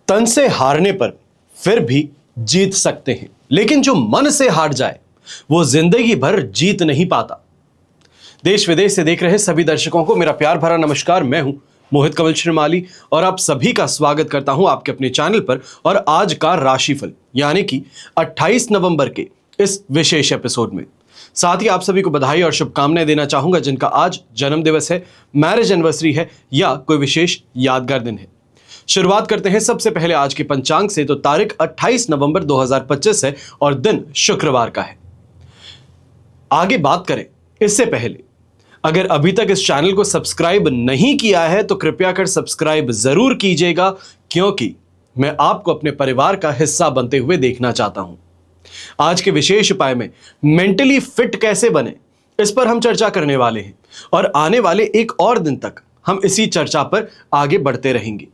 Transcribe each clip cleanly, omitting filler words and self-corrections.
तन से हारने पर फिर भी जीत सकते हैं, लेकिन जो मन से हार जाए वो जिंदगी भर जीत नहीं पाता। देश विदेश से देख रहे सभी दर्शकों को मेरा प्यार भरा नमस्कार। मैं हूं मोहित कमल श्रीमाली और आप सभी का स्वागत करता हूं आपके अपने चैनल पर। और आज का राशिफल यानी कि 28 नवंबर के इस विशेष एपिसोड में साथ ही आप सभी को बधाई और शुभकामनाएं देना चाहूंगा जिनका आज जन्म दिवस है, मैरिज एनिवर्सरी है या कोई विशेष यादगार दिन है। शुरुआत करते हैं सबसे पहले आज के पंचांग से। तो तारीख 28 नवंबर 2025 है और दिन शुक्रवार का है। आगे बात करें इससे पहले अगर अभी तक इस चैनल को सब्सक्राइब नहीं किया है तो कृपया कर सब्सक्राइब जरूर कीजिएगा, क्योंकि मैं आपको अपने परिवार का हिस्सा बनते हुए देखना चाहता हूं। आज के विशेष उपाय में मेंटली फिट कैसे बने इस पर हम चर्चा करने वाले हैं और आने वाले एक और दिन तक हम इसी चर्चा पर आगे बढ़ते रहेंगे।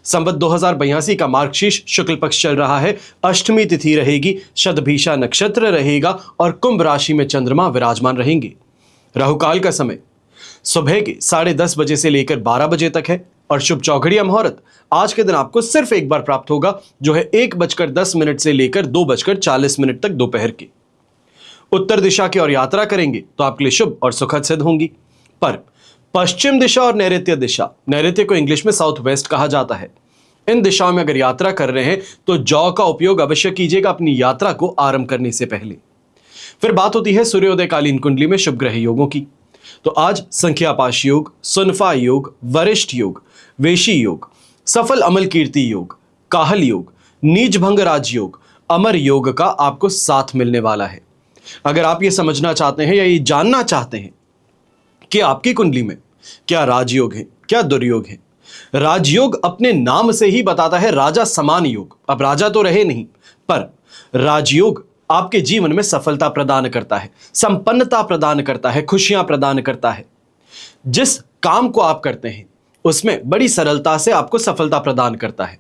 संवत 2082 का मार्गशीर्ष शुक्ल पक्ष चल रहा है, अष्टमी तिथि रहेगी, शतभिषा नक्षत्र रहेगा और कुंभ राशि में चंद्रमा विराजमान रहेंगे। राहुकाल का समय सुबह के 10:30 बजे से लेकर 12 बजे तक है और शुभ चौघड़िया मुहूर्त आज के दिन आपको सिर्फ एक बार प्राप्त होगा, जो है 1:10 से लेकर 2:40 तक दोपहर के। उत्तर दिशा की ओर यात्रा करेंगे तो आपके लिए शुभ और सुखद सिद्ध होंगी, पर पश्चिम दिशा और नैऋत्य दिशा, नैऋत्य को इंग्लिश में साउथ वेस्ट कहा जाता है, इन दिशाओं में अगर यात्रा कर रहे हैं तो जौ का उपयोग अवश्य कीजिएगा अपनी यात्रा को आरंभ करने से पहले। फिर बात होती है सूर्योदयकालीन कुंडली में शुभ ग्रह योगों की। तो आज संख्यापाश योग, सुनफा योग, वरिष्ठ योग, वेशी योग, सफल अमल कीर्ति योग, काहल योग, नीच भंग राज योग, अमर योग का आपको साथ मिलने वाला है। अगर आप ये समझना चाहते हैं या ये जानना चाहते हैं कि आपकी कुंडली में क्या राजयोग है, क्या दुर्योग है, राजयोग अपने नाम से ही बताता है राजा समान योग। अब राजा तो रहे नहीं, पर राजयोग आपके जीवन में सफलता प्रदान करता है, संपन्नता प्रदान करता है, खुशियां प्रदान करता है। जिस काम को आप करते हैं उसमें बड़ी सरलता से आपको सफलता प्रदान करता है।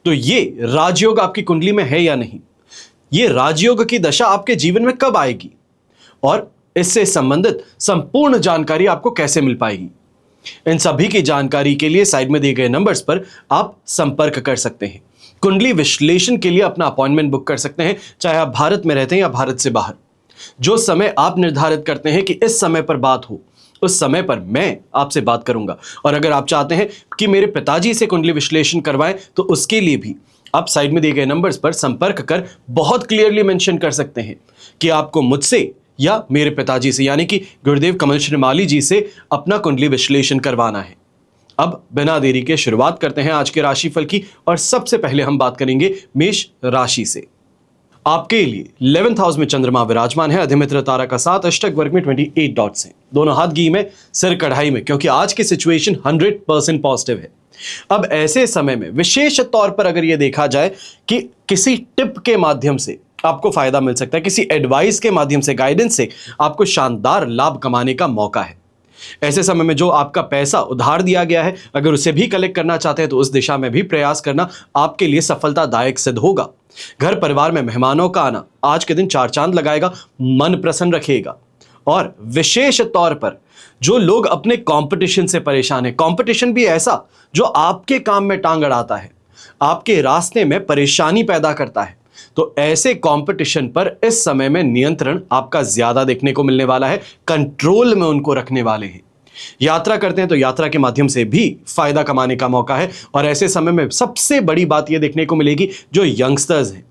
तो ये राजयोग आपकी कुंडली में है या नहीं, ये राजयोग की दशा आपके जीवन में कब आएगी और इससे संबंधित संपूर्ण जानकारी आपको कैसे मिल पाएगी, इन सभी की जानकारी के लिए साइड में दिए गए नंबर्स पर आप संपर्क कर सकते हैं। कुंडली विश्लेषण के लिए अपना अपॉइंटमेंट बुक कर सकते हैं, चाहे आप भारत में रहते हैं या भारत से बाहर। जो समय आप निर्धारित करते हैं कि इस समय पर बात हो, उस समय पर मैं आपसे बात करूंगा। और अगर आप चाहते हैं कि मेरे पिताजी से कुंडली विश्लेषण करवाएं तो उसके लिए भी आप साइड में दिए गए नंबर्स पर संपर्क कर बहुत क्लियरली मेंशन कर सकते हैं कि आपको मुझसे या मेरे पिताजी से यानी कि गुरुदेव कमल श्रीमाली जी से अपना कुंडली विश्लेषण करवाना है। अब बिना देरी के शुरुआत करते हैं आज के राशिफल की और सबसे पहले हम बात करेंगे मेष राशि से। आपके लिए 11th हाउस में चंद्रमा विराजमान है, अधिमित्र तारा का 7, अष्टक वर्ग में 28 डॉट्स हैं, दोनों हाथ घी में सिर कढ़ाई में, क्योंकि आज की सिचुएशन 100% पॉजिटिव है। अब ऐसे समय में विशेष तौर पर अगर यह देखा जाए कि किसी टिप के माध्यम से आपको फायदा मिल सकता है, किसी एडवाइस के माध्यम से, गाइडेंस से आपको शानदार लाभ कमाने का मौका है। ऐसे समय में जो आपका पैसा उधार दिया गया है, अगर उसे भी कलेक्ट करना चाहते हैं तो उस दिशा में भी प्रयास करना आपके लिए सफलतादायक सिद्ध होगा। घर परिवार में मेहमानों का आना आज के दिन 4 चांद लगाएगा, मन प्रसन्न रखेगा। और विशेष तौर पर जो लोग अपने कंपटीशन से परेशान है, कंपटीशन भी ऐसा जो आपके काम में टांग अड़ाता है, आपके रास्ते में परेशानी पैदा करता है, तो ऐसे कंपटीशन पर इस समय में नियंत्रण आपका ज्यादा देखने को मिलने वाला है, कंट्रोल में उनको रखने वाले हैं। यात्रा करते हैं तो यात्रा के माध्यम से भी फायदा कमाने का मौका है। और ऐसे समय में सबसे बड़ी बात यह देखने को मिलेगी, जो यंगस्टर्स हैं,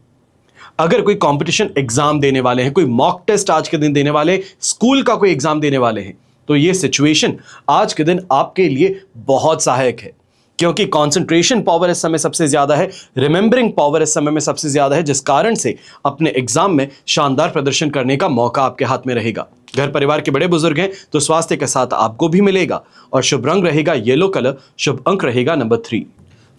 अगर कोई कंपटीशन एग्जाम देने वाले हैं, कोई मॉक टेस्ट आज के दिन देने वाले हैं, स्कूल का कोई एग्जाम देने वाले हैं, तो यह सिचुएशन आज के दिन आपके लिए बहुत सहायक है, क्योंकि कंसंट्रेशन पावर इस समय सबसे ज्यादा है, रिमेंबरिंग पावर इस समय में सबसे ज्यादा है, जिस कारण से अपने एग्जाम में शानदार प्रदर्शन करने का मौका आपके हाथ में रहेगा। घर परिवार के बड़े बुजुर्ग हैं तो स्वास्थ्य के साथ आपको भी मिलेगा और शुभ रंग रहेगा येलो कलर, शुभ अंक रहेगा नंबर 3।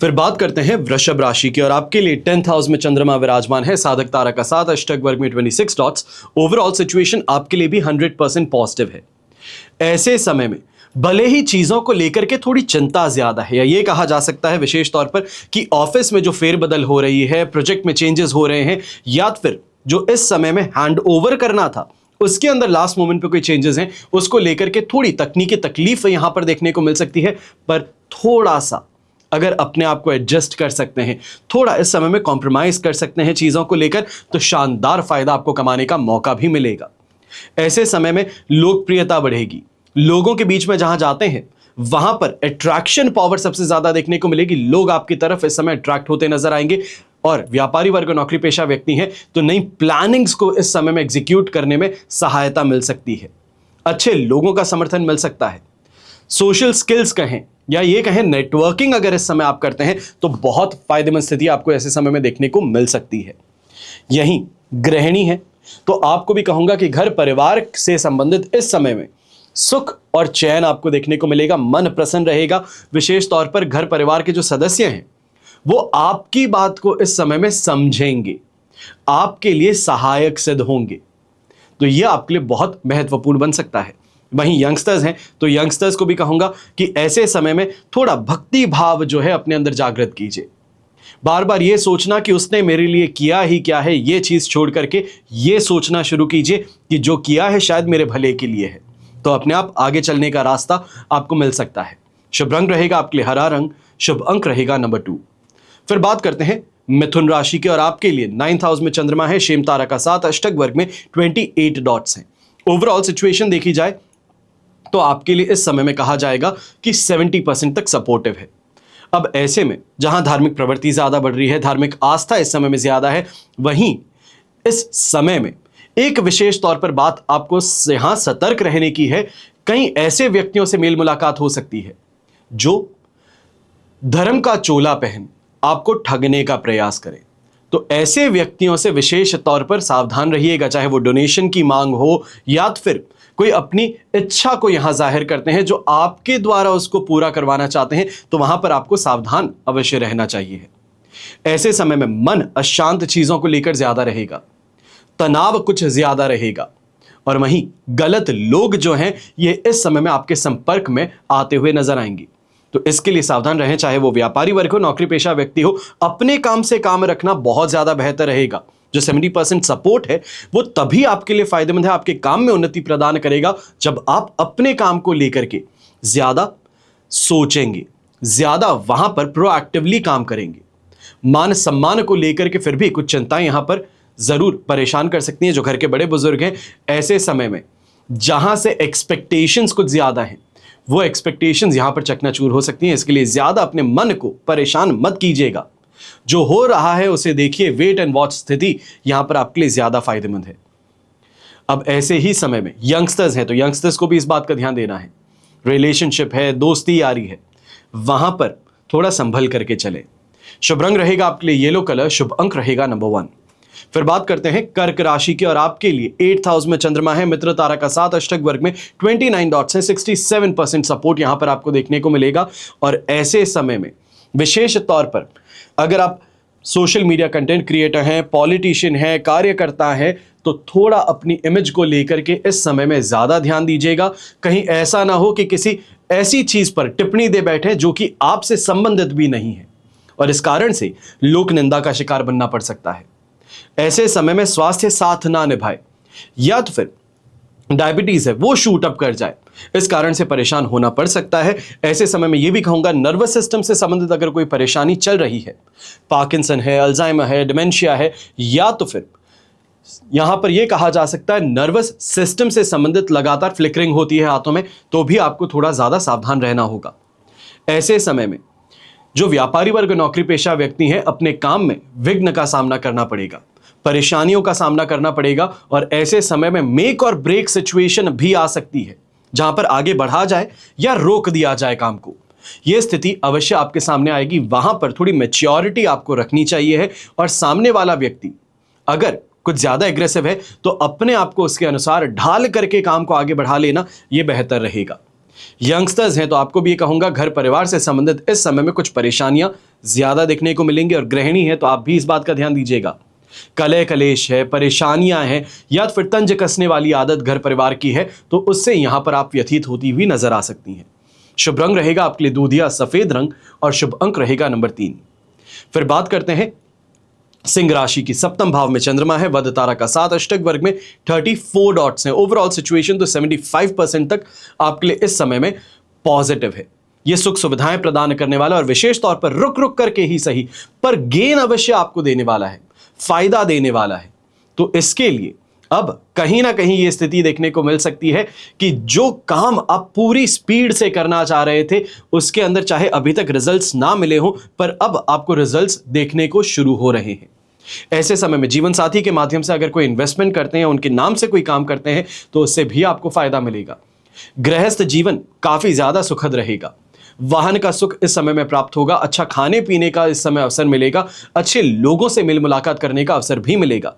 फिर बात करते हैं वृषभ राशि की और आपके लिए 10th हाउस में चंद्रमा विराजमान है, साधक तारा का 7, अष्टक वर्ग में 26 डॉट्स। ओवरऑल सिचुएशन आपके लिए भी 100% पॉजिटिव है। ऐसे समय में भले ही चीजों को लेकर के थोड़ी चिंता ज्यादा है, या ये कहा जा सकता है विशेष तौर पर कि ऑफिस में जो फेरबदल हो रही है, प्रोजेक्ट में चेंजेस हो रहे हैं, या फिर जो इस समय में हैंड ओवर करना था उसके अंदर लास्ट मोमेंट पे कोई चेंजेस हैं, उसको लेकर के थोड़ी तकनीकी तकलीफ यहां पर देखने को मिल सकती है। पर थोड़ा सा अगर अपने आप को एडजस्ट कर सकते हैं, थोड़ा इस समय में कॉम्प्रोमाइज कर सकते हैं चीजों को लेकर, तो शानदार फायदा आपको कमाने का मौका भी मिलेगा। ऐसे समय में लोकप्रियता बढ़ेगी, लोगों के बीच में जहां जाते हैं वहां पर अट्रैक्शन पावर सबसे ज्यादा देखने को मिलेगी। लोग आपकी तरफ इस समय अट्रैक्ट होते नजर आएंगे। और व्यापारी वर्ग और नौकरी पेशा व्यक्ति हैं तो नई प्लानिंग्स को इस समय में एग्जीक्यूट करने में सहायता मिल सकती है। अच्छे लोगों का समर्थन मिल सकता है। सोशल स्किल्स कहें या ये कहें नेटवर्किंग अगर इस समय आप करते हैं तो बहुत फायदेमंद स्थिति आपको ऐसे समय में देखने को मिल सकती है। यहीं गृहिणी है तो आपको भी कहूंगा कि घर परिवार से संबंधित इस समय में सुख और चैन आपको देखने को मिलेगा, मन प्रसन्न रहेगा। विशेष तौर पर घर परिवार के जो सदस्य हैं वो आपकी बात को इस समय में समझेंगे, आपके लिए सहायक सिद्ध होंगे, तो यह आपके लिए बहुत महत्वपूर्ण बन सकता है। वहीं यंगस्टर्स हैं तो यंगस्टर्स को भी कहूंगा कि ऐसे समय में थोड़ा भक्ति भाव जो है अपने अंदर जागृत कीजिए। बार बार ये सोचना कि उसने मेरे लिए किया ही क्या है, ये चीज छोड़ करके ये सोचना शुरू कीजिए कि जो किया है शायद मेरे भले के लिए है, तो अपने आप आगे चलने का रास्ता आपको मिल सकता है। शुभ रंग रहेगा आपके लिए हरा रंग, शुभ अंक रहेगा नंबर 2। फिर बात करते हैं मिथुन राशि के, और आपके लिए 9th हाउस में चंद्रमा है, शेम तारा का 7, अष्टक वर्ग में 28 डॉट्स हैं। ओवरऑल सिचुएशन देखी जाए तो आपके लिए इस समय में कहा जाएगा कि 70% तक सपोर्टिव है। अब ऐसे में जहां धार्मिक प्रवृत्ति ज्यादा बढ़ रही है, धार्मिक आस्था इस समय में ज्यादा है, वहीं इस समय में एक विशेष तौर पर बात आपको यहां सतर्क रहने की है। कई ऐसे व्यक्तियों से मेल मुलाकात हो सकती है जो धर्म का चोला पहन आपको ठगने का प्रयास करें, तो ऐसे व्यक्तियों से विशेष तौर पर सावधान रहिएगा। चाहे वो डोनेशन की मांग हो या फिर कोई अपनी इच्छा को यहां जाहिर करते हैं जो आपके द्वारा उसको पूरा करवाना चाहते हैं, तो वहां पर आपको सावधान अवश्य रहना चाहिए। ऐसे समय में मन अशांत चीजों को लेकर ज्यादा रहेगा, तनाव कुछ ज्यादा रहेगा, और वहीं गलत लोग जो हैं ये इस समय में आपके संपर्क में आते हुए नजर आएंगे, तो इसके लिए सावधान रहें। चाहे वो व्यापारी वर्ग हो, नौकरी पेशा व्यक्ति हो, अपने काम से काम रखना बहुत ज्यादा बेहतर रहेगा। जो 70% सपोर्ट है वो तभी आपके लिए फायदेमंद है, आपके काम में उन्नति प्रदान करेगा जब आप अपने काम को लेकर के ज्यादा सोचेंगे, ज्यादा वहां पर प्रोएक्टिवली काम करेंगे। मान सम्मान को लेकर के फिर भी कुछ चिंताएं यहां पर जरूर परेशान कर सकती हैं। जो घर के बड़े बुजुर्ग हैं, ऐसे समय में जहां से एक्सपेक्टेशंस कुछ ज्यादा हैं, वो एक्सपेक्टेशंस यहां पर चकनाचूर हो सकती हैं। इसके लिए ज्यादा अपने मन को परेशान मत कीजिएगा। जो हो रहा है उसे देखिए, वेट एंड वॉच स्थिति यहां पर आपके लिए ज्यादा फायदेमंद है। अब ऐसे ही समय में यंगस्टर्स हैं तो यंगस्टर्स को भी इस बात का ध्यान देना है। रिलेशनशिप है, दोस्ती यारी है, वहां पर थोड़ा संभल करके चले। शुभ रंग रहेगा आपके लिए येलो कलर, शुभ अंक रहेगा नंबर 1। फिर बात करते हैं कर्क राशि की, और आपके लिए 8th हाउस में चंद्रमा है, मित्र तारा का 7, अष्टक वर्ग में 29 डॉट्स हैं, 67% सपोर्ट यहां पर आपको देखने को मिलेगा। और ऐसे समय में विशेष तौर पर अगर आप सोशल मीडिया कंटेंट क्रिएटर हैं, पॉलिटिशियन हैं, कार्यकर्ता हैं, तो थोड़ा अपनी इमेज को लेकर के इस समय में ज्यादा ध्यान दीजिएगा। कहीं ऐसा ना हो कि किसी ऐसी चीज पर टिप्पणी दे बैठे जो कि आपसे संबंधित भी नहीं है, और इस कारण से लोक निंदा का शिकार बनना पड़ सकता है। ऐसे समय में स्वास्थ्य साथ ना निभाए या तो फिर डायबिटीज है वो शूट अप कर जाए, इस कारण से परेशान होना पड़ सकता है। ऐसे समय में यह भी कहूंगा नर्वस सिस्टम से संबंधित अगर कोई परेशानी चल रही है, पार्किंसन है, अल्जाइमर है, डिमेंशिया है, या तो फिर यहां पर यह कहा जा सकता है नर्वस सिस्टम से संबंधित लगातार फ्लिकरिंग होती है हाथों में, तो भी आपको थोड़ा ज्यादा सावधान रहना होगा। ऐसे समय में जो व्यापारी वर्ग नौकरी पेशा व्यक्ति हैं, अपने काम में विघ्न का सामना करना पड़ेगा, परेशानियों का सामना करना पड़ेगा, और ऐसे समय में मेक और ब्रेक सिचुएशन भी आ सकती है जहां पर आगे बढ़ा जाए या रोक दिया जाए काम को। यह स्थिति अवश्य आपके सामने आएगी। वहां पर थोड़ी मैच्योरिटी आपको रखनी चाहिए है, और सामने वाला व्यक्ति अगर कुछ ज्यादा एग्रेसिव है तो अपने आप को उसके अनुसार ढाल करके काम को आगे बढ़ा लेना यह बेहतर रहेगा। यंगस्टर्स हैं तो आपको भी ये कहूंगा घर परिवार से संबंधित इस समय में कुछ परेशानियां ज्यादा देखने को मिलेंगी, और गृहिणी है तो आप भी इस बात का ध्यान दीजिएगा। कलह कलेश है, परेशानियां हैं, या फिर तंज कसने वाली आदत घर परिवार की है, तो उससे यहां पर आप व्यथित होती हुई नजर आ सकती हैं। शुभ रंग रहेगा आपके लिए दूधिया सफेद रंग, और शुभ अंक रहेगा नंबर 3। फिर बात करते हैं सिंह राशि की। 7th भाव में चंद्रमा है, वध तारा का 7, अष्टक वर्ग में 34 डॉट्स हैं। ओवरऑल सिचुएशन तो 75% तक आपके लिए इस समय में पॉजिटिव है। ये सुख सुविधाएं प्रदान करने वाला और विशेष तौर पर रुक रुक करके ही सही पर गेन अवश्य आपको देने वाला है, फायदा देने वाला है। तो इसके लिए अब कहीं ना कहीं ये स्थिति देखने को मिल सकती है कि जो काम आप पूरी स्पीड से करना चाह रहे थे उसके अंदर चाहे अभी तक रिजल्ट्स ना मिले हों, पर अब आपको रिजल्ट्स देखने को शुरू हो रहे हैं। ऐसे समय में जीवन साथी के माध्यम से अगर कोई इन्वेस्टमेंट करते हैं, उनके नाम से कोई काम करते हैं, तो उससे भी आपको फायदा मिलेगा। गृहस्थ जीवन काफी ज्यादा सुखद रहेगा। वाहन का सुख इस समय में प्राप्त होगा। अच्छा खाने पीने का इस समय अवसर मिलेगा। अच्छे लोगों से मिल मुलाकात करने का अवसर भी मिलेगा।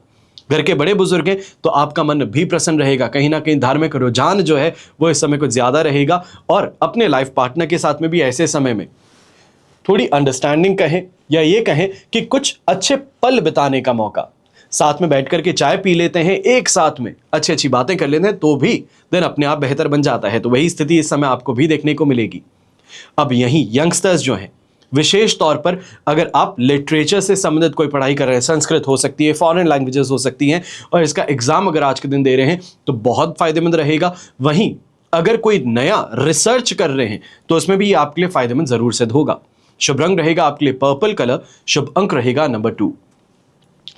घर के बड़े बुजुर्ग हैं तो आपका मन भी प्रसन्न रहेगा। कहीं ना कहीं धार्मिक रुझान जो है वो इस समय कुछ ज्यादा रहेगा और अपने लाइफ पार्टनर के साथ में भी ऐसे समय में थोड़ी अंडरस्टैंडिंग कहें या ये कहें कि कुछ अच्छे पल बिताने का मौका, साथ में बैठ करके चाय पी लेते हैं, एक साथ में अच्छी अच्छी बातें कर लेते हैं, तो भी दिन अपने आप बेहतर बन जाता है। तो वही स्थिति इस समय आपको भी देखने को मिलेगी। अब यही यंगस्टर्स जो हैं, विशेष तौर पर अगर आप लिटरेचर से संबंधित कोई पढ़ाई कर रहे हैं, संस्कृत हो सकती है, फॉरेन लैंग्वेजेस हो सकती हैं, और इसका एग्जाम अगर आज के दिन दे रहे हैं तो बहुत फायदेमंद रहेगा। वहीं अगर कोई नया रिसर्च कर रहे हैं तो उसमें भी ये आपके लिए फायदेमंद जरूर सिद्ध होगा। शुभ रंग रहेगा आपके लिए पर्पल कलर, शुभ अंक रहेगा नंबर 2।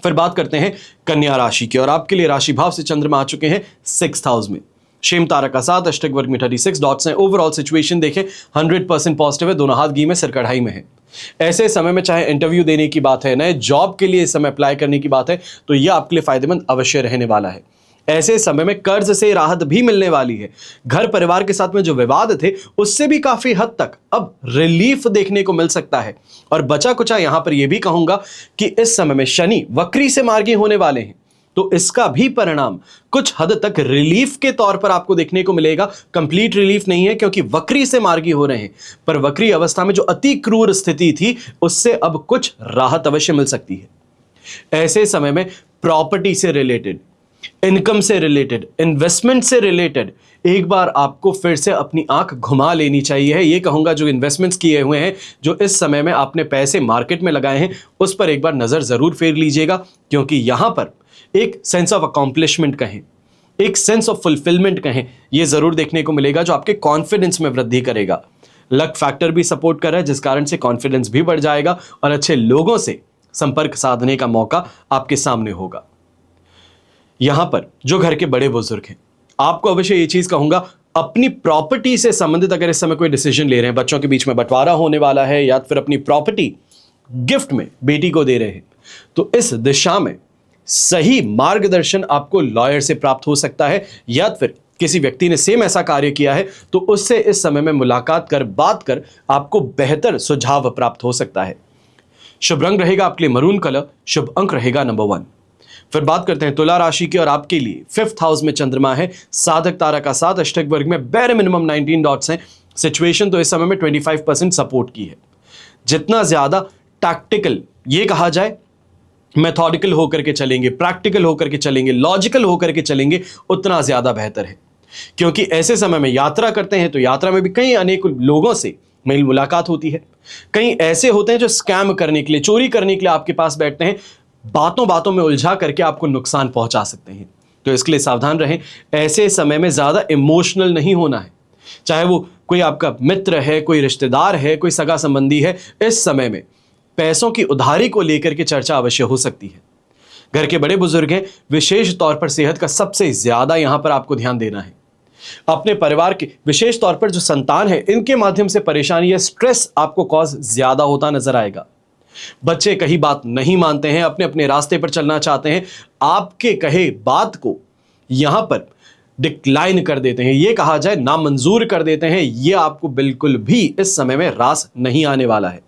फिर बात करते हैं कन्या राशि की, और आपके लिए राशि भाव से चंद्रमा आ चुके हैं 6th हाउस में। शेम तारा का साथ, अष्टक वर्ग में 36 डॉट्स हैं। ओवरऑल सिचुएशन देखें 100% पॉजिटिव है, दोनों हाथ घी में सिर कढ़ाई में है। ऐसे समय में चाहे इंटरव्यू देने की बात है, नए जॉब के लिए इस समय अप्लाई करने की बात है, तो यह आपके लिए फायदेमंद अवश्य रहने वाला है। ऐसे समय में कर्ज से राहत भी मिलने वाली है। घर परिवार के साथ में जो विवाद थे उससे भी काफी हद तक अब रिलीफ देखने को मिल सकता है। और बचा कुचा यहां पर यह भी कहूंगा कि इस समय में शनि वक्री से मार्गी होने वाले हैं, तो इसका भी परिणाम कुछ हद तक रिलीफ के तौर पर आपको देखने को मिलेगा। कंप्लीट रिलीफ नहीं है क्योंकि वक्री से मार्गी हो रहे हैं, पर वक्री अवस्था में जो अति क्रूर स्थिति थी उससे अब कुछ राहत अवश्य मिल सकती है। ऐसे समय में प्रॉपर्टी से रिलेटेड, इनकम से रिलेटेड, इन्वेस्टमेंट से रिलेटेड एक बार आपको फिर से अपनी आंख घुमा लेनी चाहिए। ये कहूंगा जो इन्वेस्टमेंट्स किए हुए हैं, जो इस समय में आपने पैसे मार्केट में लगाए हैं, उस पर एक बार नजर जरूर फेर लीजिएगा, क्योंकि यहां पर एक सेंस ऑफ अकॉम्प्लिशमेंट कहें, एक सेंस ऑफ फुलफिलमेंट कहें, यह जरूर देखने को मिलेगा जो आपके कॉन्फिडेंस में वृद्धि करेगा। लक फैक्टर भी सपोर्ट कर रहा है, जिस कारण से कॉन्फिडेंस भी बढ़ जाएगा और अच्छे लोगों से संपर्क साधने का मौका आपके सामने होगा। यहां पर जो घर के बड़े बुजुर्ग हैं, आपको अवश्य ये चीज कहूंगा, अपनी प्रॉपर्टी से संबंधित अगर इस समय कोई डिसीजन ले रहे हैं, बच्चों के बीच में बंटवारा होने वाला है या फिर अपनी प्रॉपर्टी गिफ्ट में बेटी को दे रहे हैं, तो इस दिशा में सही मार्गदर्शन आपको लॉयर से प्राप्त हो सकता है, या फिर किसी व्यक्ति ने सेम ऐसा कार्य किया है तो उससे इस समय में मुलाकात कर बात कर आपको बेहतर सुझाव प्राप्त हो सकता है। शुभ रंग रहेगा आपके लिए मरून कलर, शुभ अंक रहेगा नंबर 1। फिर बात करते हैं तुला राशि की, और आपके लिए 5th हाउस में चंद्रमा है। साधक तारा का साथ, अष्टक वर्ग में बैर मिनिमम 19 डॉट्स हैं। सिचुएशन तो इस समय में 25% सपोर्ट की है। जितना ज्यादा टैक्टिकल, ये कहा जाए मेथोडिकल होकर के चलेंगे, प्रैक्टिकल होकर के चलेंगे, लॉजिकल होकर के चलेंगे, उतना ज्यादा बेहतर है। क्योंकि ऐसे समय में यात्रा करते हैं तो यात्रा में भी कई अनेक लोगों से मेल मुलाकात होती है। कई ऐसे होते हैं जो स्कैम करने के लिए, चोरी करने के लिए आपके पास बैठते हैं, बातों बातों में उलझा करके आपको नुकसान पहुंचा सकते हैं। तो इसके लिए सावधान रहें। ऐसे समय में ज्यादा इमोशनल नहीं होना है, चाहे वो कोई आपका मित्र है, कोई रिश्तेदार है, कोई सगा संबंधी है। इस समय में पैसों की उधारी को लेकर के चर्चा अवश्य हो सकती है। घर के बड़े बुजुर्ग हैं, विशेष तौर पर सेहत का सबसे ज्यादा यहां पर आपको ध्यान देना है। अपने परिवार के, विशेष तौर पर जो संतान है, इनके माध्यम से परेशानी या स्ट्रेस आपको कॉज ज्यादा होता नजर आएगा। बच्चे कहीं बात नहीं मानते हैं, अपने अपने रास्ते पर चलना चाहते हैं, आपके कहे बात को यहां पर डिक्लाइन कर देते हैं, ये कहा जाए नामंजूर कर देते हैं। ये आपको बिल्कुल भी इस समय में रास नहीं आने वाला है,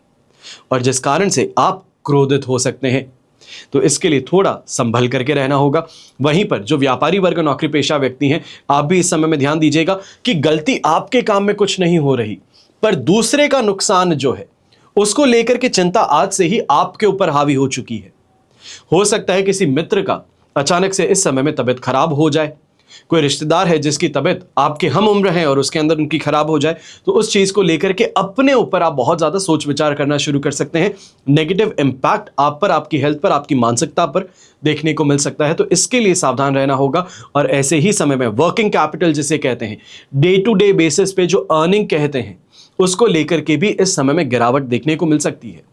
और जिस कारण से आप क्रोधित हो सकते हैं। तो इसके लिए थोड़ा संभल करके रहना होगा। वहीं पर जो व्यापारी वर्ग, नौकरी पेशा व्यक्ति हैं, आप भी इस समय में ध्यान दीजिएगा कि गलती आपके काम में कुछ नहीं हो रही, पर दूसरे का नुकसान जो है उसको लेकर के चिंता आज से ही आपके ऊपर हावी हो चुकी है। हो सकता है किसी मित्र का अचानक से इस समय में तबीयत खराब हो जाए, कोई रिश्तेदार है जिसकी तबीयत आपके हम उम्र है और उसके अंदर उनकी खराब हो जाए, तो उस चीज को लेकर के अपने ऊपर आप बहुत ज्यादा सोच विचार करना शुरू कर सकते हैं। नेगेटिव इंपैक्ट आप पर, आपकी हेल्थ पर, आपकी मानसिकता पर देखने को मिल सकता है। तो इसके लिए सावधान रहना होगा। और ऐसे ही समय में वर्किंग कैपिटल जिसे कहते हैं, डे टू डे बेसिस पे जो अर्निंग कहते हैं, उसको लेकर के भी इस समय में गिरावट देखने को मिल सकती है।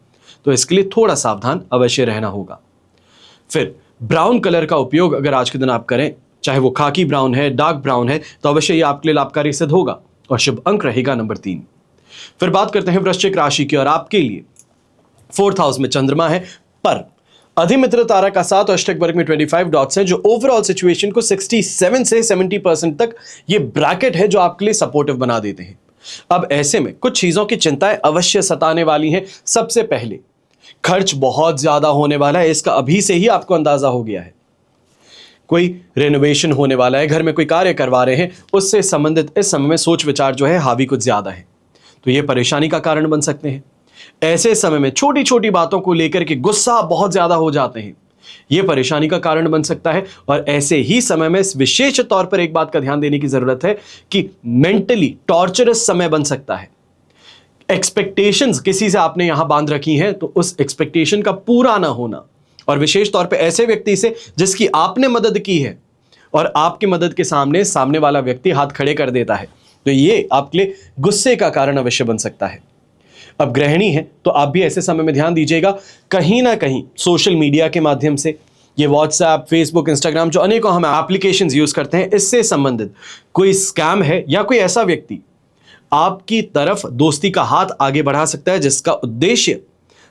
तो इसके लिए थोड़ा सावधान अवश्य रहना होगा। फिर ब्राउन कलर का उपयोग अगर आज के दिन आप करें, चाहे वो खाकी ब्राउन है, डार्क ब्राउन है, तो अवश्य ये आपके लिए लाभकारी सिद्ध होगा और शुभ अंक रहेगा नंबर 3। फिर बात करते हैं वृश्चिक राशि की और आपके लिए 4th हाउस में चंद्रमा है, पर अधिमित्र तारा का साथ और अष्टक वर्ग में 25 डॉट्स हैं, जो ओवरऑल सिचुएशन को 67 से 70% तक ये ब्रैकेट है जो आपके लिए सपोर्टिव बना देते हैं। अब ऐसे में कुछ चीजों की चिंताएं अवश्य सताने वाली हैं। सबसे पहले खर्च बहुत ज्यादा होने वाला है, इसका अभी से ही आपको अंदाजा हो गया है। कोई रेनोवेशन होने वाला है, घर में कोई कार्य करवा रहे हैं, उससे संबंधित इस समय में सोच विचार जो है हावी कुछ ज्यादा है, तो ये परेशानी का कारण बन सकते हैं। ऐसे समय में छोटी छोटी बातों को लेकर के गुस्सा बहुत ज्यादा हो जाते हैं, ये परेशानी का कारण बन सकता है। और ऐसे ही समय में विशेष तौर पर एक बात का ध्यान देने की जरूरत है कि मेंटली टॉर्चरस समय बन सकता है। एक्सपेक्टेशंस किसी से आपने यहां बांध रखी हैं, तो उस एक्सपेक्टेशन का पूरा ना होना, और विशेष तौर पे ऐसे व्यक्ति से जिसकी आपने मदद की है और आपकी मदद के सामने वाला व्यक्ति हाथ खड़े कर देता है, तो ये आपके लिए गुस्से का कारण अवश्य बन सकता है। अब गृहिणी है तो आप भी ऐसे समय में ध्यान दीजिएगा, कहीं ना कहीं सोशल मीडिया के माध्यम से, ये व्हाट्सएप, फेसबुक, इंस्टाग्राम, जो अनेकों हम एप्लीकेशंस यूज करते हैं, इससे संबंधित कोई स्कैम है या कोई ऐसा व्यक्ति आपकी तरफ दोस्ती का हाथ आगे बढ़ा सकता है जिसका उद्देश्य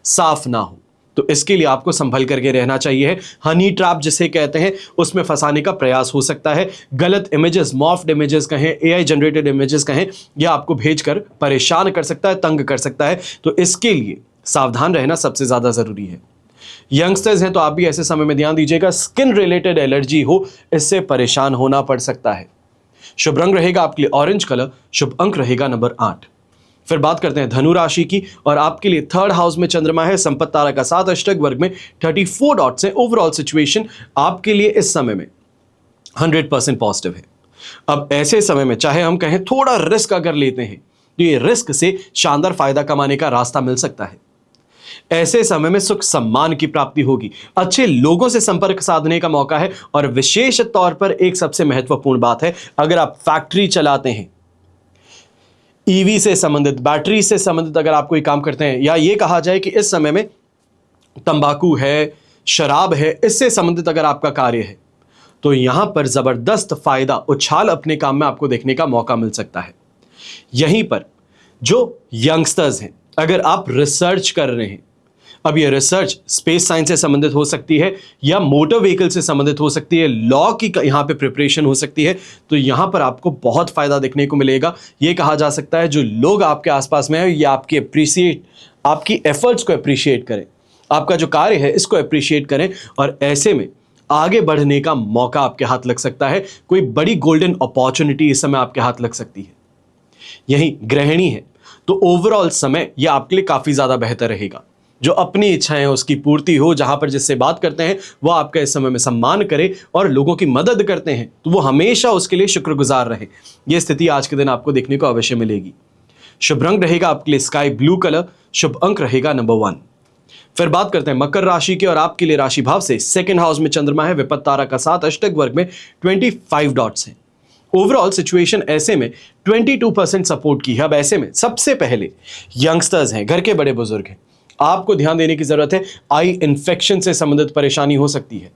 साफ ना हो, तो इसके लिए आपको संभल करके रहना चाहिए। हनी ट्रैप जिसे कहते हैं, उसमें फंसाने का प्रयास हो सकता है। गलत इमेजेस, मॉफ्ड इमेजेस कहें, एआई जनरेटेड इमेजेस कहें, यह आपको भेजकर परेशान कर सकता है, तंग कर सकता है, तो इसके लिए सावधान रहना सबसे ज्यादा जरूरी है। यंगस्टर्स हैं तो आप भी ऐसे समय में ध्यान दीजिएगा, स्किन रिलेटेड एलर्जी हो, इससे परेशान होना पड़ सकता है। शुभ रंग रहेगा आपके लिए ऑरेंज कलर, शुभ अंक रहेगा नंबर 8। फिर बात करते हैं धनु राशि की और आपके लिए 3rd हाउस में चंद्रमा है, संपत्ति तारा का साथ, अष्टक वर्ग में 34 डॉट्स है। ओवरऑल सिचुएशन आपके लिए इस समय में 100% पॉजिटिव है। अब ऐसे समय में चाहे हम कहें थोड़ा रिस्क अगर लेते हैं, तो ये रिस्क से शानदार फायदा कमाने का रास्ता मिल सकता है। ऐसे समय में सुख सम्मान की प्राप्ति होगी, अच्छे लोगों से संपर्क साधने का मौका है, और विशेष तौर पर एक सबसे महत्वपूर्ण बात है, अगर आप फैक्ट्री चलाते हैं, ईवी से संबंधित, बैटरी से संबंधित अगर आप कोई काम करते हैं, या ये कहा जाए कि इस समय में तंबाकू है, शराब है, इससे संबंधित अगर आपका कार्य है, तो यहां पर जबरदस्त फायदा, उछाल अपने काम में आपको देखने का मौका मिल सकता है। यहीं पर जो यंगस्टर्स हैं, अगर आप रिसर्च कर रहे हैं, अब ये रिसर्च स्पेस साइंस से संबंधित हो सकती है या मोटर व्हीकल से संबंधित हो सकती है, लॉ की यहाँ पे प्रिपरेशन हो सकती है, तो यहाँ पर आपको बहुत फायदा देखने को मिलेगा। ये कहा जा सकता है जो लोग आपके आसपास में हैं, ये आपकी एफर्ट्स को अप्रिशिएट करें, आपका जो कार्य है इसको अप्रिशिएट करें, और ऐसे में आगे बढ़ने का मौका आपके हाथ लग सकता है। कोई बड़ी गोल्डन अपॉर्चुनिटी इस समय आपके हाथ लग सकती है। यही गृहिणी है तो ओवरऑल समय यह आपके लिए काफी ज्यादा बेहतर रहेगा। जो अपनी इच्छाएं उसकी पूर्ति हो, जहां पर जिससे बात करते हैं वो आपका इस समय में सम्मान करे और लोगों की मदद करते हैं तो वो हमेशा उसके लिए शुक्रगुजार रहे। यह स्थिति आज के दिन आपको देखने को अवश्य मिलेगी। शुभ रंग रहेगा आपके लिए स्काई ब्लू कलर, शुभ अंक रहेगा नंबर 1। फिर बात करते हैं मकर राशि की और आपके लिए राशि भाव से 2nd हाउस में चंद्रमा है, विपत्ति तारा का साथ, अष्टक वर्ग में 25 डॉट्स हैं। ओवरऑल सिचुएशन ऐसे में 22% सपोर्ट की है। अब ऐसे में सबसे पहले यंगस्टर्स हैं, घर के बड़े बुजुर्ग हैं, आपको ध्यान देने की जरूरत है। आई इन्फेक्शन से संबंधित परेशानी हो सकती है,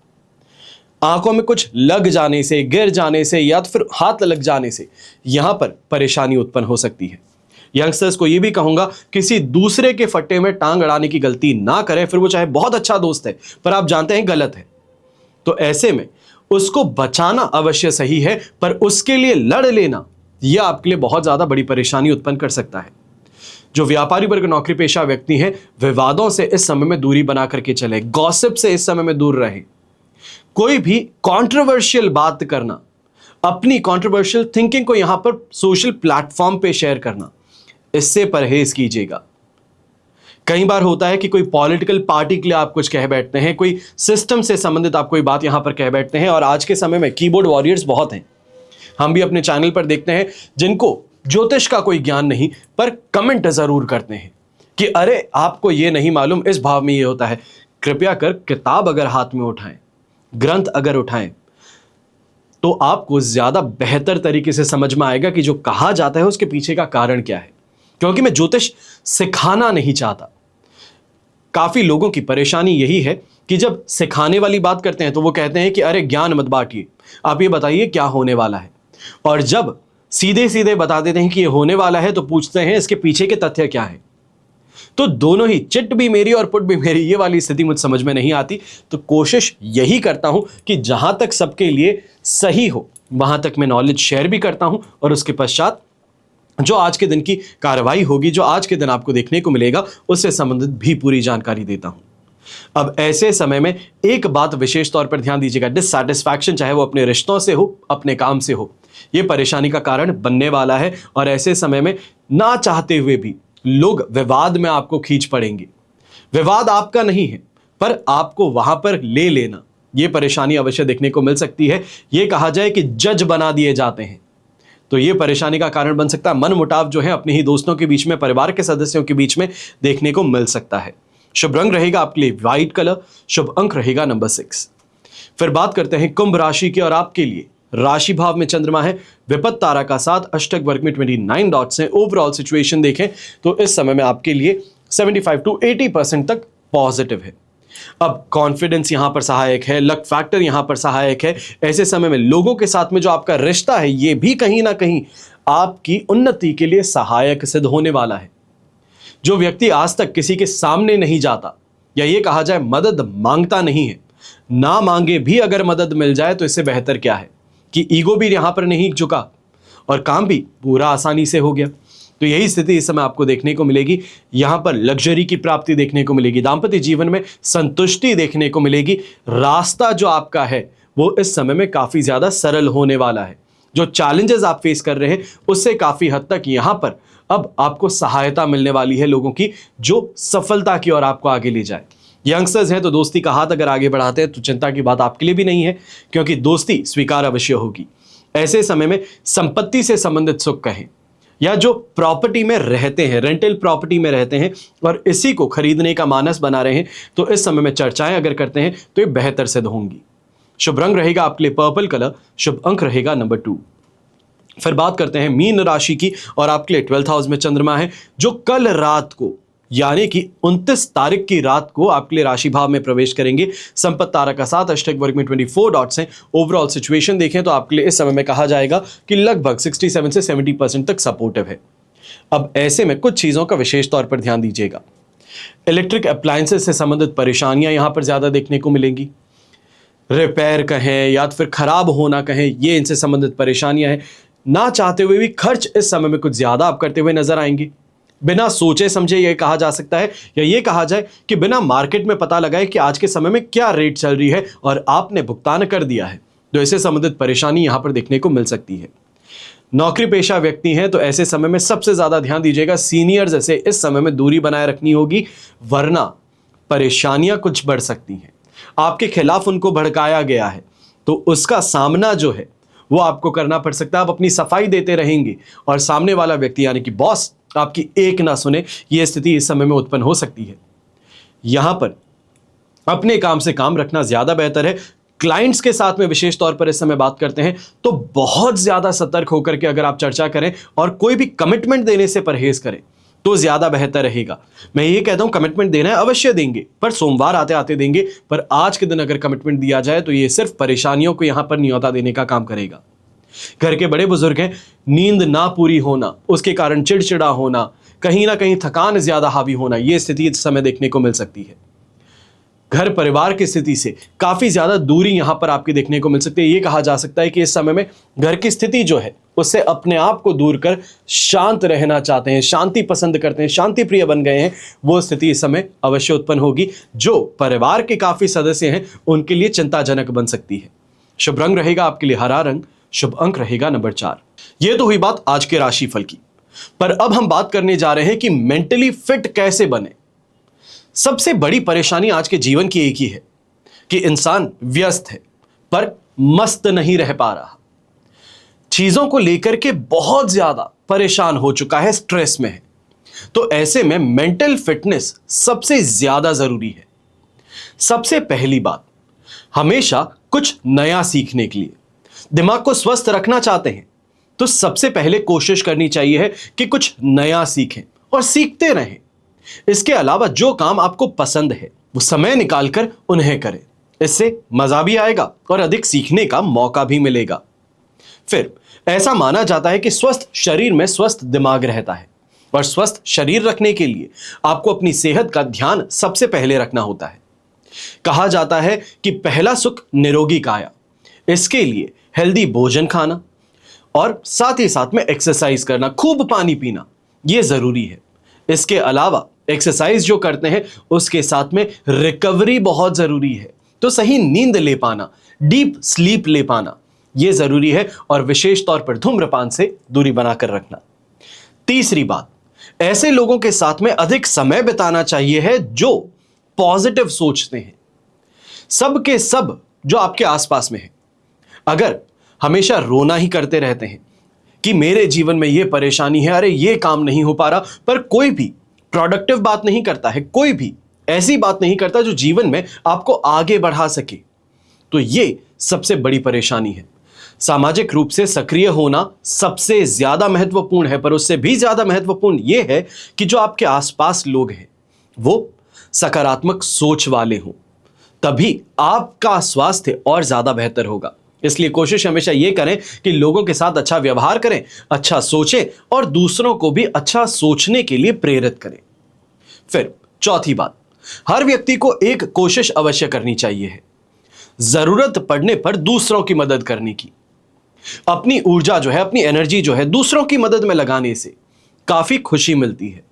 आंखों में कुछ लग जाने से, गिर जाने से, या तो फिर हाथ लग जाने से यहां पर परेशानी उत्पन्न हो सकती है। यंगस्टर्स को यह भी कहूंगा, किसी दूसरे के फट्टे में टांग अड़ाने की गलती ना करें, फिर वो चाहे बहुत अच्छा दोस्त है पर आप जानते हैं गलत है, तो ऐसे में उसको बचाना अवश्य सही है, पर उसके लिए लड़ लेना यह आपके लिए बहुत ज्यादा बड़ी परेशानी उत्पन्न कर सकता है। जो व्यापारी वर्ग, नौकरी पेशा व्यक्ति हैं, विवादों से इस समय में दूरी बना करके चले, गॉसिप से इस समय में दूर रहे। कोई भी कंट्रोवर्शियल बात करना, अपनी कंट्रोवर्शियल थिंकिंग को यहां पर सोशल प्लेटफॉर्म पे शेयर करना, इससे परहेज कीजिएगा। कई बार होता है कि कोई पॉलिटिकल पार्टी के लिए आप कुछ कह बैठते हैं, कोई सिस्टम से संबंधित आप कोई बात यहां पर कह बैठते हैं, और आज के समय में कीबोर्ड वॉरियर्स बहुत हैं। हम भी अपने चैनल पर देखते हैं जिनको ज्योतिष का कोई ज्ञान नहीं, पर कमेंट जरूर करते हैं कि अरे आपको ये नहीं मालूम, इस भाव में ये होता है। कृपया कर किताब अगर हाथ में उठाएं, ग्रंथ अगर उठाएं, तो आपको ज्यादा बेहतर तरीके से समझ में आएगा कि जो कहा जाता है उसके पीछे का कारण क्या है। क्योंकि मैं ज्योतिष सिखाना नहीं चाहता। काफी लोगों की परेशानी यही है कि जब सिखाने वाली बात करते हैं तो वो कहते हैं कि अरे ज्ञान मत बांटिए, आप ये बताइए क्या होने वाला है। और जब सीधे सीधे बता देते हैं कि ये होने वाला है तो पूछते हैं इसके पीछे के तथ्य क्या है। तो दोनों ही, चिट भी मेरी और पुट भी मेरी, ये वाली स्थिति मुझ समझ में नहीं आती। तो कोशिश यही करता हूं कि जहां तक सबके लिए सही हो वहां तक मैं नॉलेज शेयर भी करता हूं, और उसके पश्चात जो आज के दिन की कार्रवाई होगी, जो आज के दिन आपको देखने को मिलेगा, उससे संबंधित भी पूरी जानकारी देता हूं। अब ऐसे समय में एक बात विशेष तौर पर ध्यान दीजिएगा, डिससैटिस्फैक्शन, चाहे वो अपने रिश्तों से हो, अपने काम से हो, ये परेशानी का कारण बनने वाला है। और ऐसे समय में ना चाहते हुए भी लोग विवाद में आपको खींच पड़ेंगे। विवाद आपका नहीं है, पर आपको वहां पर ले लेना, ये परेशानी अवश्य देखने को मिल सकती है। ये कहा जाए कि जज बना दिए जाते हैं, तो ये परेशानी का कारण बन सकता है। मन मुटाव जो है अपने ही दोस्तों के बीच में, परिवार के सदस्यों के बीच में देखने को मिल सकता है। शुभ रंग रहेगा आपके लिए व्हाइट कलर, शुभ अंक रहेगा नंबर 6। फिर बात करते हैं कुंभ राशि की, और आपके लिए राशि भाव में चंद्रमा है, विपत्त तारा का साथ, अष्टक वर्ग में 29 डॉट्स हैं। ओवरऑल सिचुएशन देखें तो इस समय में आपके लिए 75 to 80% तक पॉजिटिव है। अब कॉन्फिडेंस यहां पर सहायक है, लक फैक्टर यहां पर सहायक है। ऐसे समय में लोगों के साथ में जो आपका रिश्ता है ये भी कहीं ना कहीं आपकी उन्नति के लिए सहायक सिद्ध होने वाला है। जो व्यक्ति आज तक किसी के सामने नहीं जाता, या ये कहा जाए मदद मांगता नहीं है, ना मांगे भी अगर मदद मिल जाए तो इससे बेहतर क्या है कि ईगो भी यहां पर नहीं झुका और काम भी पूरा आसानी से हो गया। तो यही स्थिति इस समय आपको देखने को मिलेगी। यहां पर लग्जरी की प्राप्ति देखने को मिलेगी, दाम्पत्य जीवन में संतुष्टि देखने को मिलेगी। रास्ता जो आपका है वो इस समय में काफी ज्यादा सरल होने वाला है। जो चैलेंजेस आप फेस कर रहे हैं उससे काफी हद तक यहां पर अब आपको सहायता मिलने वाली है लोगों की, जो सफलता की ओर आपको आगे ले जाए। यंगस्टर्स हैं तो दोस्ती का हाथ अगर आगे बढ़ाते हैं तो चिंता की बात आपके लिए भी नहीं है, क्योंकि दोस्ती स्वीकार अवश्य होगी। ऐसे समय में संपत्ति से संबंधित सुख कहें, या जो प्रॉपर्टी में रहते हैं, रेंटल प्रॉपर्टी में रहते हैं और इसी को खरीदने का मानस बना रहे हैं, तो इस समय में चर्चाएं अगर करते हैं तो ये बेहतर सिद्ध होंगी। शुभ रंग रहेगा आपके लिए पर्पल कलर, शुभ अंक रहेगा नंबर 2। फिर बात करते हैं मीन राशि की, और आपके लिए 12th हाउस में चंद्रमा है, जो कल रात को यानी कि 29 तारीख की रात को आपके लिए राशि भाव में प्रवेश करेंगे। संपत्ति तारा का साथ, अष्टक वर्ग में 24 डॉट्स हैं। ओवरऑल सिचुएशन देखें तो आपके लिए इस समय में कहा जाएगा कि लगभग 67 से 70% तक सपोर्टिव है। अब ऐसे में कुछ चीजों का विशेष तौर पर ध्यान दीजिएगा। इलेक्ट्रिक अप्लायंसेस से संबंधित परेशानियां यहां पर ज्यादा देखने को मिलेंगी। रिपेयर कहें या फिर खराब होना कहें, ये इनसे संबंधित परेशानियां हैं। ना चाहते हुए भी खर्च इस समय में कुछ ज्यादा आप करते हुए नजर आएंगे। बिना सोचे समझे यह कहा जा सकता है, या ये कहा जाए कि बिना मार्केट में पता लगाए कि आज के समय में क्या रेट चल रही है और आपने भुगतान कर दिया है, तो इससे संबंधित परेशानी यहां पर देखने को मिल सकती है। नौकरी पेशा व्यक्ति हैं तो ऐसे समय में सबसे ज्यादा ध्यान दीजिएगा, सीनियर्स से इस समय में दूरी बनाए रखनी होगी, वरना परेशानियां कुछ बढ़ सकती हैं। आपके खिलाफ उनको भड़काया गया है तो उसका सामना जो है वो आपको करना पड़ सकता है। आप अपनी सफाई देते रहेंगे और सामने वाला व्यक्ति यानी कि बॉस आपकी एक ना सुने, यह स्थिति इस समय में उत्पन्न हो सकती है। यहां पर अपने काम से काम रखना ज्यादा बेहतर है। क्लाइंट्स के साथ में विशेष तौर पर इस समय बात करते हैं तो बहुत ज्यादा सतर्क होकर के अगर आप चर्चा करें और कोई भी कमिटमेंट देने से परहेज करें तो ज्यादा बेहतर रहेगा। मैं ये कहता हूं कमिटमेंट देना है अवश्य देंगे, पर सोमवार आते आते देंगे। पर आज के दिन अगर कमिटमेंट दिया जाए तो ये सिर्फ परेशानियों को यहां पर न्योता देने का काम करेगा। घर के बड़े बुजुर्ग हैं, नींद ना पूरी होना, उसके कारण चिड़चिड़ा होना, कहीं ना कहीं थकान ज्यादा हावी होना, यह स्थिति इस समय देखने को मिल सकती है। घर परिवार की स्थिति से काफी ज्यादा दूरी यहां पर आपकी देखने को मिल सकती है। यह कहा जा सकता है कि इस समय में घर की स्थिति जो है उससे अपने आप को दूर कर शांत रहना चाहते हैं, शांति पसंद करते हैं, शांति प्रिय बन गए हैं, वो स्थिति इस समय अवश्य उत्पन्न होगी, जो परिवार के काफी सदस्य हैं उनके लिए चिंताजनक बन सकती है। शुभ रंग रहेगा आपके लिए हरा रंग, शुभ अंक रहेगा नंबर 4। यह तो हुई बात आज के राशिफल की, पर अब हम बात करने जा रहे हैं कि मेंटली फिट कैसे बने। सबसे बड़ी परेशानी आज के जीवन की एक ही है कि इंसान व्यस्त है पर मस्त नहीं रह पा रहा, चीजों को लेकर के बहुत ज्यादा परेशान हो चुका है, स्ट्रेस में है। तो ऐसे में मेंटल फिटनेस सबसे ज्यादा जरूरी है। सबसे पहली बात, हमेशा कुछ नया सीखने के लिए दिमाग को स्वस्थ रखना चाहते हैं तो सबसे पहले कोशिश करनी चाहिए है कि कुछ नया सीखें और सीखते रहें। इसके अलावा जो काम आपको पसंद है वो समय निकालकर उन्हें करें। इससे मजा भी आएगा और अधिक सीखने का मौका भी मिलेगा। फिर ऐसा माना जाता है कि स्वस्थ शरीर में स्वस्थ दिमाग रहता है, और स्वस्थ शरीर रखने के लिए आपको अपनी सेहत का ध्यान सबसे पहले रखना होता है। कहा जाता है कि पहला सुख निरोगी काया। इसके लिए हेल्दी भोजन खाना और साथ ही साथ में एक्सरसाइज करना, खूब पानी पीना, यह जरूरी है। इसके अलावा एक्सरसाइज जो करते हैं उसके साथ में रिकवरी बहुत जरूरी है। तो सही नींद ले पाना, डीप स्लीप ले पाना, यह जरूरी है, और विशेष तौर पर धूम्रपान से दूरी बनाकर रखना। तीसरी बात, ऐसे लोगों के साथ में अधिक समय बिताना चाहिए है जो पॉजिटिव सोचते हैं। सब के सब जो आपके आसपास में है, अगर हमेशा रोना ही करते रहते हैं कि मेरे जीवन में ये परेशानी है, अरे ये काम नहीं हो पा रहा, पर कोई भी प्रोडक्टिव बात नहीं करता है, कोई भी ऐसी बात नहीं करता जो जीवन में आपको आगे बढ़ा सके, तो ये सबसे बड़ी परेशानी है। सामाजिक रूप से सक्रिय होना सबसे ज्यादा महत्वपूर्ण है, पर उससे भी ज्यादा महत्वपूर्ण यह है कि जो आपके आसपास लोग हैं वो सकारात्मक सोच वाले हों, तभी आपका स्वास्थ्य और ज्यादा बेहतर होगा। इसलिए कोशिश हमेशा यह करें कि लोगों के साथ अच्छा व्यवहार करें, अच्छा सोचें और दूसरों को भी अच्छा सोचने के लिए प्रेरित करें। फिर चौथी बात, हर व्यक्ति को एक कोशिश अवश्य करनी चाहिए है, जरूरत पड़ने पर दूसरों की मदद करने की। अपनी ऊर्जा जो है, अपनी एनर्जी जो है, दूसरों की मदद में लगाने से काफी खुशी मिलती है,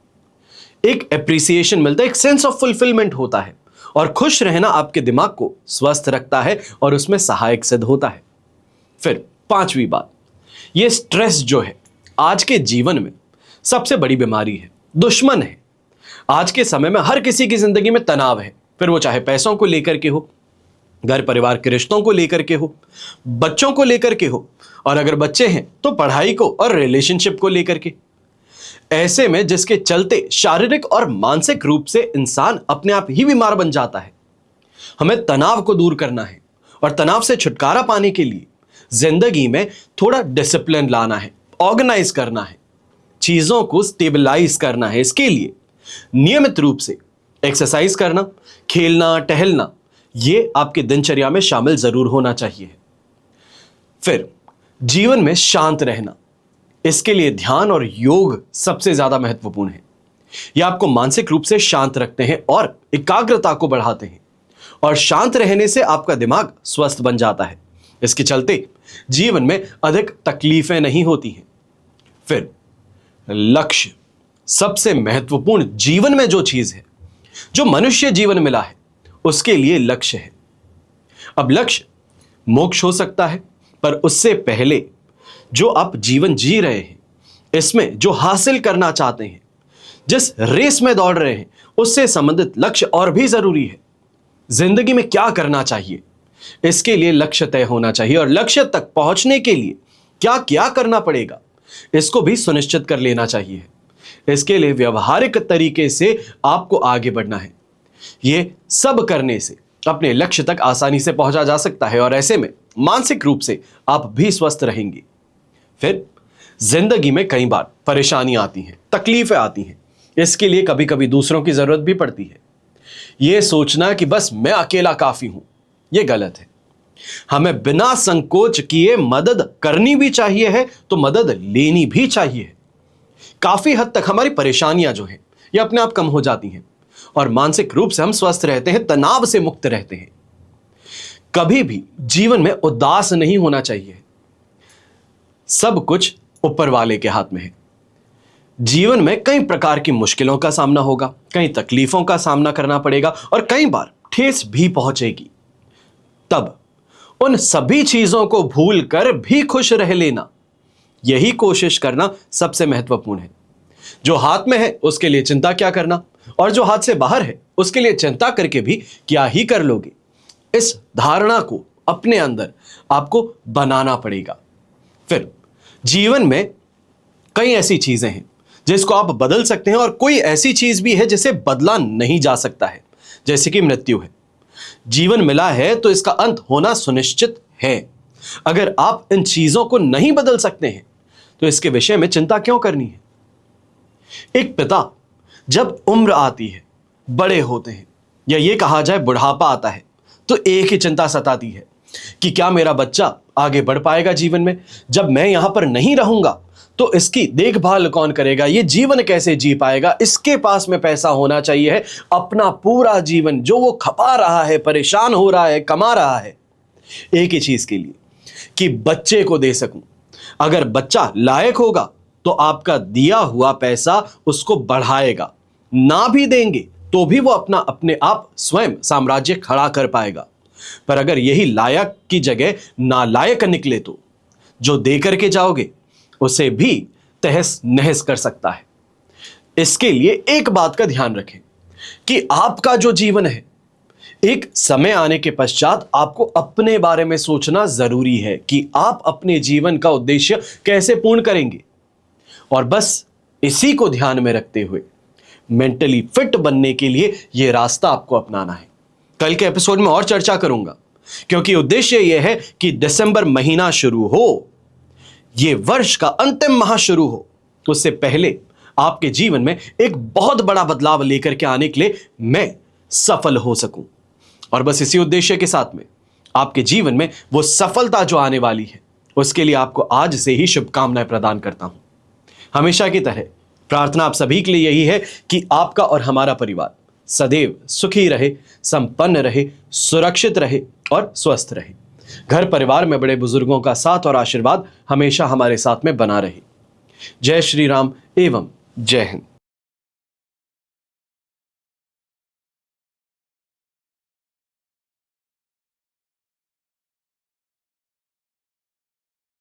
एक एप्रिसिएशन मिलता है, एक सेंस ऑफ फुलफिलमेंट होता है, और खुश रहना आपके दिमाग को स्वस्थ रखता है और उसमें सहायक सिद्ध होता है। फिर पांचवी बात, यह स्ट्रेस जो है आज के जीवन में सबसे बड़ी बीमारी है, दुश्मन है। आज के समय में हर किसी की जिंदगी में तनाव है, फिर वो चाहे पैसों को लेकर के हो, घर परिवार के रिश्तों को लेकर के हो, बच्चों को लेकर के हो, और अगर बच्चे हैं तो पढ़ाई को और रिलेशनशिप को लेकर के। ऐसे में जिसके चलते शारीरिक और मानसिक रूप से इंसान अपने आप ही बीमार बन जाता है। हमें तनाव को दूर करना है, और तनाव से छुटकारा पाने के लिए जिंदगी में थोड़ा डिसिप्लिन लाना है, ऑर्गेनाइज करना है, चीजों को स्टेबलाइज करना है। इसके लिए नियमित रूप से एक्सरसाइज करना, खेलना, टहलना, यह आपके दिनचर्या में शामिल जरूर होना चाहिए। फिर जीवन में शांत रहना, इसके लिए ध्यान और योग सबसे ज्यादा महत्वपूर्ण है। यह आपको मानसिक रूप से शांत रखते हैं और एकाग्रता को बढ़ाते हैं, और शांत रहने से आपका दिमाग स्वस्थ बन जाता है। इसके चलते जीवन में अधिक तकलीफें नहीं होती हैं। फिर लक्ष्य, सबसे महत्वपूर्ण जीवन में जो चीज है, जो मनुष्य जीवन मिला है, उसके लिए लक्ष्य है। अब लक्ष्य मोक्ष हो सकता है, पर उससे पहले जो आप जीवन जी रहे हैं, इसमें जो हासिल करना चाहते हैं, जिस रेस में दौड़ रहे हैं, उससे संबंधित लक्ष्य और भी जरूरी है। जिंदगी में क्या करना चाहिए, इसके लिए लक्ष्य तय होना चाहिए, और लक्ष्य तक पहुंचने के लिए क्या क्या करना पड़ेगा, इसको भी सुनिश्चित कर लेना चाहिए। इसके लिए व्यवहारिक तरीके से आपको आगे बढ़ना है। यह सब करने से अपने लक्ष्य तक आसानी से पहुंचा जा सकता है, और ऐसे में मानसिक रूप से आप भी स्वस्थ रहेंगे। फिर जिंदगी में कई बार परेशानियां आती हैं, तकलीफें आती हैं। इसके लिए कभी कभी दूसरों की जरूरत भी पड़ती है। यह सोचना कि बस मैं अकेला काफी हूं, यह गलत है। हमें बिना संकोच किए मदद करनी भी चाहिए है, तो मदद लेनी भी चाहिए। काफी हद तक हमारी परेशानियां जो है ये अपने आप कम हो जाती हैं, और मानसिक रूप से हम स्वस्थ रहते हैं, तनाव से मुक्त रहते हैं। कभी भी जीवन में उदास नहीं होना चाहिए। सब कुछ ऊपर वाले के हाथ में है। जीवन में कई प्रकार की मुश्किलों का सामना होगा, कई तकलीफों का सामना करना पड़ेगा, और कई बार ठेस भी पहुंचेगी। तब उन सभी चीजों को भूल कर भी खुश रह लेना, यही कोशिश करना सबसे महत्वपूर्ण है। जो हाथ में है उसके लिए चिंता क्या करना, और जो हाथ से बाहर है उसके लिए चिंता करके भी क्या ही कर लोगे। इस धारणा को अपने अंदर आपको बनाना पड़ेगा। फिर जीवन में कई ऐसी चीजें हैं जिसको आप बदल सकते हैं, और कोई ऐसी चीज भी है जिसे बदला नहीं जा सकता है, जैसे कि मृत्यु है। जीवन मिला है तो इसका अंत होना सुनिश्चित है। अगर आप इन चीजों को नहीं बदल सकते हैं, तो इसके विषय में चिंता क्यों करनी है? एक पिता जब उम्र आती है, बड़े होते हैं, या ये कहा जाए बुढ़ापा आता है, तो एक ही चिंता सताती है कि क्या मेरा बच्चा आगे बढ़ पाएगा जीवन में? जब मैं यहां पर नहीं रहूंगा तो इसकी देखभाल कौन करेगा? ये जीवन कैसे जी पाएगा? इसके पास में पैसा होना चाहिए है, अपना पूरा जीवन जो वो खपा रहा है, परेशान हो रहा है, कमा रहा है, एक ही चीज के लिए कि बच्चे को दे सकूं। अगर बच्चा लायक होगा तो आपका दिया हुआ पैसा उसको बढ़ाएगा, ना भी देंगे तो भी वो अपने आप स्वयं साम्राज्य खड़ा कर पाएगा। पर अगर यही लायक की जगह नालायक निकले तो जो दे करके जाओगे उसे भी तहस नहस कर सकता है। इसके लिए एक बात का ध्यान रखें कि आपका जो जीवन है, एक समय आने के पश्चात आपको अपने बारे में सोचना जरूरी है कि आप अपने जीवन का उद्देश्य कैसे पूर्ण करेंगे। और बस इसी को ध्यान में रखते हुए मेंटली फिट बनने के लिए यह रास्ता आपको अपनाना है। कल के एपिसोड में और चर्चा करूंगा, क्योंकि उद्देश्य यह है कि दिसंबर महीना शुरू हो, यह वर्ष का अंतिम माह शुरू हो, उससे पहले आपके जीवन में एक बहुत बड़ा बदलाव लेकर के आने के लिए मैं सफल हो सकूं। और बस इसी उद्देश्य के साथ में आपके जीवन में वो सफलता जो आने वाली है, उसके लिए आपको आज से ही शुभकामनाएं प्रदान करता हूं। हमेशा की तरह प्रार्थना आप सभी के लिए यही है कि आपका और हमारा परिवार सदैव सुखी रहे, संपन्न रहे, सुरक्षित रहे और स्वस्थ रहे। घर परिवार में बड़े बुजुर्गों का साथ और आशीर्वाद हमेशा हमारे साथ में बना रहे। जय श्री राम एवं जय हिंद।